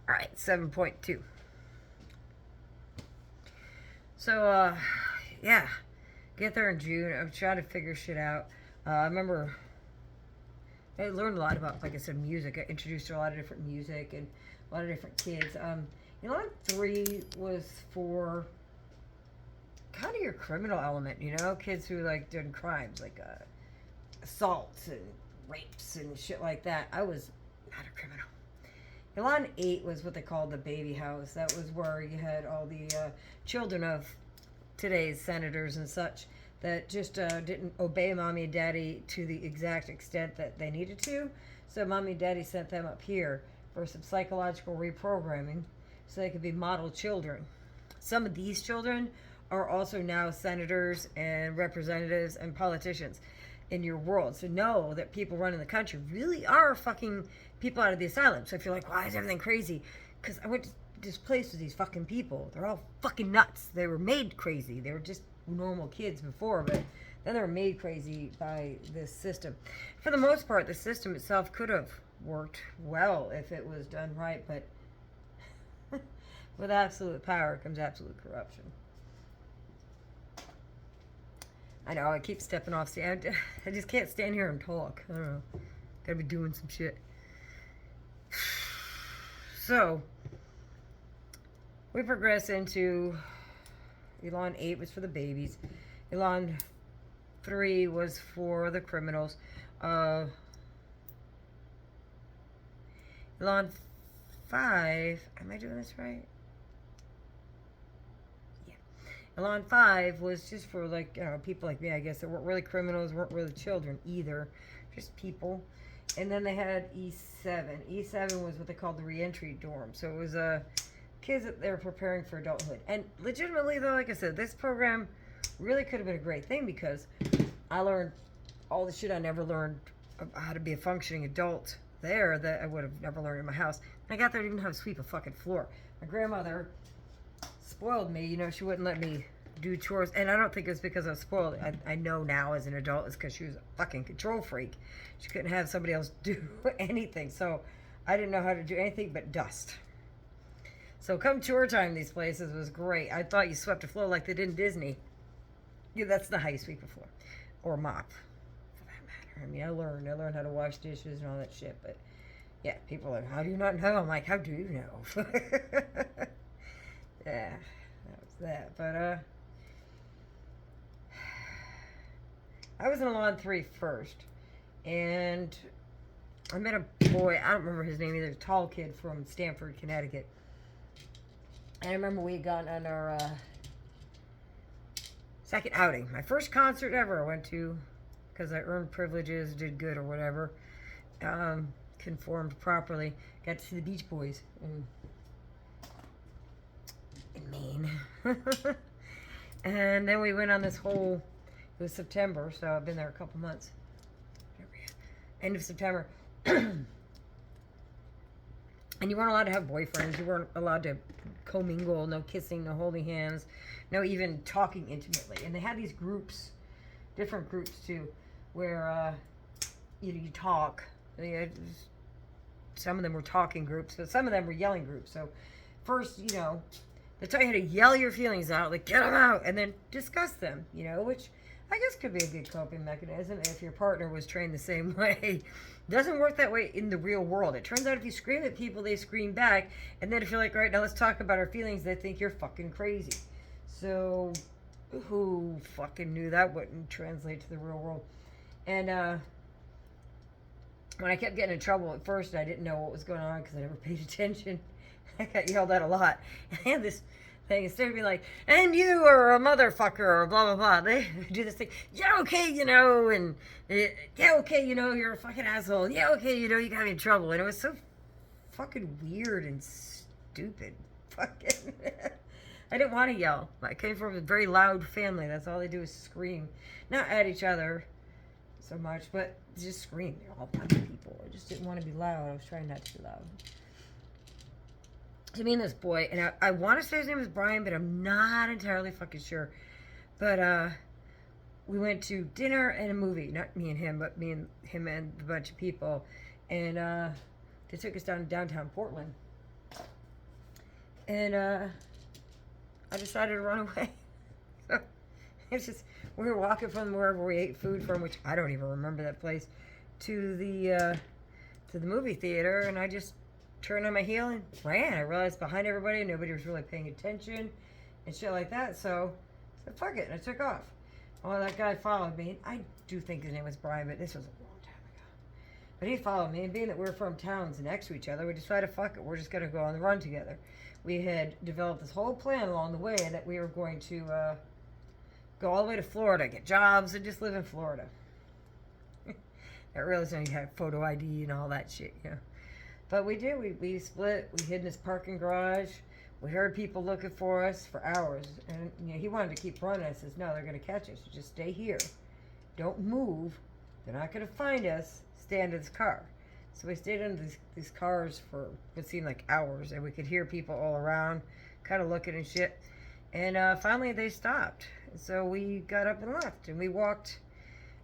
All right, 7.2. So, yeah, get there in June. I'm trying to figure shit out. I remember I learned a lot about, like I said, music. I introduced to a lot of different music and a lot of different kids. Elon 3 was for kind of your criminal element, kids who like doing crimes like assaults and rapes and shit like that. I was not a criminal. Elon 8 was what they called the baby house. That was where you had all the children of today's senators and such that just didn't obey mommy and daddy to the exact extent that they needed to. So mommy and daddy sent them up here for some psychological reprogramming so they could be model children. Some of these children are also now senators and representatives and politicians in your world. So know that people running the country really are fucking people out of the asylum. So if you're like, why is everything crazy? Because I went to this place with these fucking people. They're all fucking nuts. They were made crazy. They were just normal kids before, but then they were made crazy by this system. For the most part, the system itself could have worked well if it was done right, but with absolute power comes absolute corruption. I know, I keep stepping off. See, I just can't stand here and talk. I don't know. Gotta be doing some shit. So, we progress into Elon 8 was for the babies. Elon 3 was for the criminals. Elon 5, am I doing this right? Yeah. Elon 5 was just for like people like me, I guess, that weren't really criminals, weren't really children either, just people. And then they had E7. E7 was what they called the reentry dorm. So it was kids that they were preparing for adulthood. And legitimately, though, like I said, this program really could have been a great thing because I learned all the shit I never learned about how to be a functioning adult there that I would have never learned in my house. I got there, I didn't even know how to sweep a fucking floor. My grandmother spoiled me. She wouldn't let me do chores. And I don't think it's because I was spoiled. I know now as an adult it's because she was a fucking control freak. She couldn't have somebody else do anything. So I didn't know how to do anything but dust. So come tour time, these places was great. I thought you swept a floor like they did in Disney. Yeah, that's not how you sweep a floor. Or mop, for that matter. I mean, I learned how to wash dishes and all that shit. But yeah, people are like, how do you not know? I'm like, how do you know? Yeah, that was that. But I was in Elon 3 first. And I met a boy, I don't remember his name either, a tall kid from Stamford, Connecticut. And I remember we had gone on our second outing. My first concert ever I went to because I earned privileges, did good or whatever. Conformed properly. Got to see the Beach Boys in Maine. And then we went on this whole, it was September, so I've been there a couple months. End of September. And you weren't allowed to have boyfriends. You weren't allowed to commingle. No kissing, no holding hands, no even talking intimately. And they had these groups, different groups too, where you talk. Some of them were talking groups, but some of them were yelling groups. So first, they tell you how to yell your feelings out, like get them out, and then discuss them. Which I guess could be a good coping mechanism if your partner was trained the same way. Doesn't work that way in the real world. It turns out if you scream at people, they scream back. And then if you're like, all right, now let's talk about our feelings, they think you're fucking crazy. So who fucking knew that wouldn't translate to the real world? And when I kept getting in trouble at first, I didn't know what was going on because I never paid attention. I got yelled at a lot. And I had this thing, instead of being like, and you are a motherfucker or blah blah blah, they do this thing, yeah okay, and yeah okay, you're a fucking asshole, yeah okay, you got me in trouble. And it was so fucking weird and stupid. Fucking I didn't want to yell. I came from a very loud family. That's all they do is scream, not at each other so much, but just scream. They're all kinds of people. I just didn't want to be loud. I was trying not to be loud. To me and this boy, and I want to say his name was Brian, but I'm not entirely fucking sure. But we went to dinner and a movie. Not me and him, but me and him and a bunch of people. And they took us down to downtown Portland. And I decided to run away. So it's just, we were walking from wherever we ate food from, which I don't even remember that place, to the movie theater, and I just turned on my heel and ran. I realized behind everybody nobody was really paying attention and shit like that, so I said fuck it, and I took off. Well, that guy followed me. I do think his name was Brian, but this was a long time ago. But he followed me, and being that we're from towns next to each other, we decided, fuck it, we're just going to go on the run together. We had developed this whole plan along the way that we were going to go all the way to Florida, get jobs, and just live in Florida. I realized you had photo ID and all that shit, you know. But we did. We split. We hid in his parking garage. We heard people looking for us for hours. And you know, he wanted to keep running. I says, no, they're going to catch us. You just stay here. Don't move. They're not going to find us. Stay under this car. So we stayed under these cars for what seemed like hours. And we could hear people all around kind of looking and shit. And finally they stopped. So we got up and left. And we walked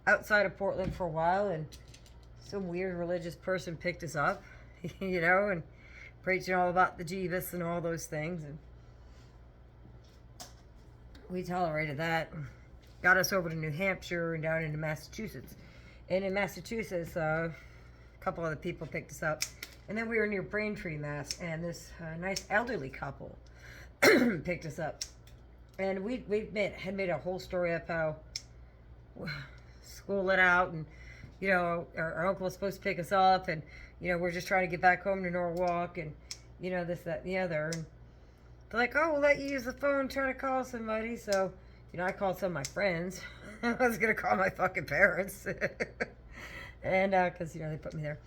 outside of Portland for a while. And some weird religious person picked us up. You know, and preaching all about the Jeebus and all those things, and we tolerated that. Got us over to New Hampshire and down into Massachusetts. And in Massachusetts, a couple other people picked us up. And then we were near Braintree, Mass, and this nice elderly couple picked us up. And we had made a whole story up how school let out, and you know, our uncle was supposed to pick us up, and you know, we're just trying to get back home to Norwalk, and you know, this, that, and the other. And they're like, oh, we'll let you use the phone, try to call somebody. So, you know, I called some of my friends. I was going to call my fucking parents. And, because, you know, they put me there.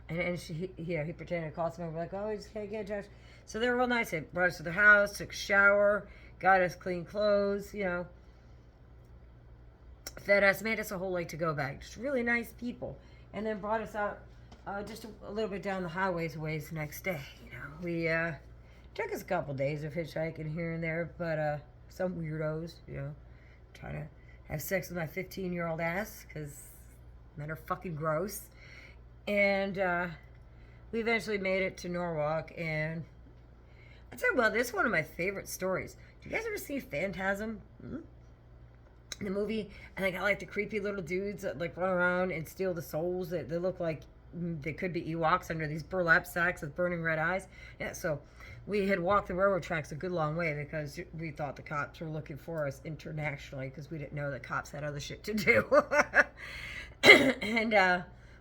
And he pretended to call somebody. We're like, oh, we just can't get in touch. So they were real nice. They brought us to their house, took a shower, got us clean clothes, you know. Fed us, made us a whole to-go bag. Just really nice people. And then brought us out just a little bit down the highways ways the next day. You know, we took us a couple days of hitchhiking here and there, but some weirdos, you know, trying to have sex with my 15-year-old ass because men are fucking gross. And we eventually made it to Norwalk, and I'll tell you what, this is one of my favorite stories. Do you guys ever see Phantasm? The movie, and they got like the creepy little dudes that like run around and steal the souls that they look like they could be Ewoks under these burlap sacks with burning red eyes. Yeah, so we had walked the railroad tracks a good long way because we thought the cops were looking for us internationally because we didn't know that cops had other shit to do. And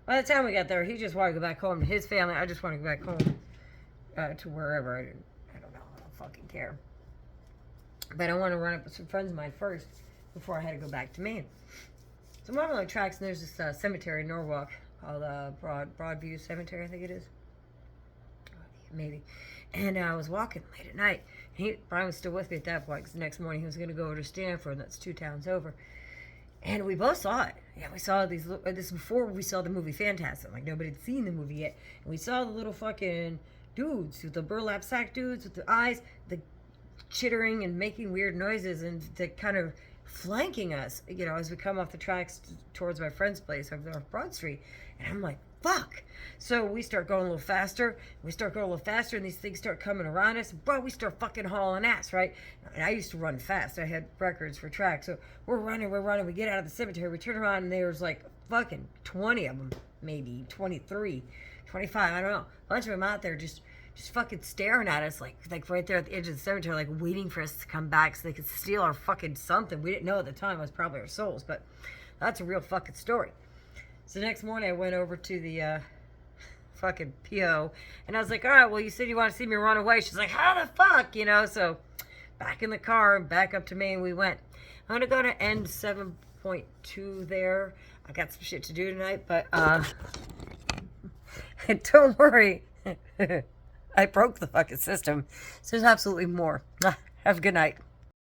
by the time we got there, he just wanted to go back home to his family. I just wanted to go back home to wherever. I don't know. I don't fucking care. But I want to run up with some friends of mine first before I had to go back to Maine. So I'm on the tracks, and there's this cemetery in Norwalk called Broadview Cemetery, I think it is. Maybe. And I was walking late at night. And Brian was still with me at that point, because the next morning he was going to go over to Stanford, and that's 2 towns over. And we both saw it. Yeah, we saw this is before we saw the movie Phantasm. Like, nobody had seen the movie yet. And we saw the little fucking dudes, the burlap sack dudes with the eyes, the chittering and making weird noises, and the kind of flanking us, you know, as we come off the tracks towards my friend's place over there off Broad Street. And I'm like, fuck. So we start going a little faster. And these things start coming around us. Bro, we start fucking hauling ass, right? And I used to run fast. I had records for track. So we're running. We get out of the cemetery. We turn around, and there's like fucking 20 of them, maybe 23, 25, I don't know. A bunch of them out there just fucking staring at us, like right there at the edge of the cemetery, like waiting for us to come back so they could steal our fucking something. We didn't know at the time it was probably our souls, but that's a real fucking story. So the next morning I went over to the fucking PO, and I was like, all right, well, you said you want to see me run away. She's like, how the fuck, you know? So back in the car and back up to Maine we went. I'm going to go to end 7.2 there. I got some shit to do tonight, but don't worry. I broke the fucking system. So there's absolutely more. Have a good night.